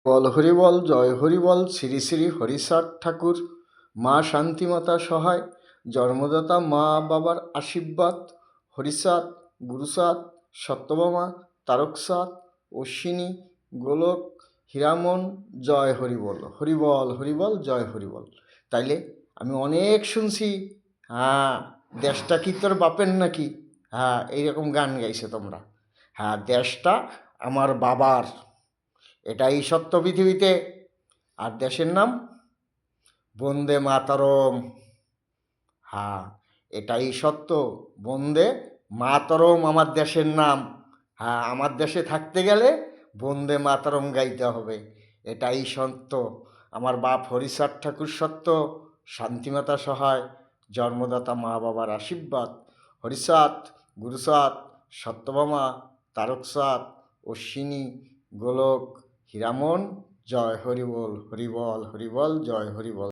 বল হরিবল, জয় হরিবল। শ্রী শ্রী হরিচাঁদ ঠাকুর, মা শান্তিমাতা সহায়, জন্মদাতা মা বাবার আশীর্বাদ। হরিচাঁদ, গুরুচাঁদ, সত্যভামা, তারকচাঁদ, অশ্বিনী, গোলক, হীরামন, জয় হরিবল। হরিবল হরিবল, জয় হরিবল। তাইলে আমি অনেক শুনছি, হ্যাঁ, দেশটা কি তোর বাপের নাকি? হ্যাঁ, এইরকম গান গাইছে তোমরা। হ্যাঁ, দেশটা আমার বাবার, এটাই সত্য পৃথিবীতে। আর দেশের নাম বন্দে মাতরম। হ্যাঁ, এটাই সত্য, বন্দে মাতরম আমার দেশের নাম। হ্যাঁ, আমার দেশে থাকতে গেলে বন্দে মাতরম গাইতে হবে, এটাই সত্য। আমার বাপ হরিচাঁদ ঠাকুর সত্য, শান্তিমাতা সহায়, জন্মদাতা মা বাবার আশীর্বাদ। হরিচাঁদ, গুরুচাঁদ, সত্যভামা, তারকচাঁদ, অশ্বিনী, গোলক, হীরামন, জয় হরিবল। হরিবল হরিবল, জয় হরিবল।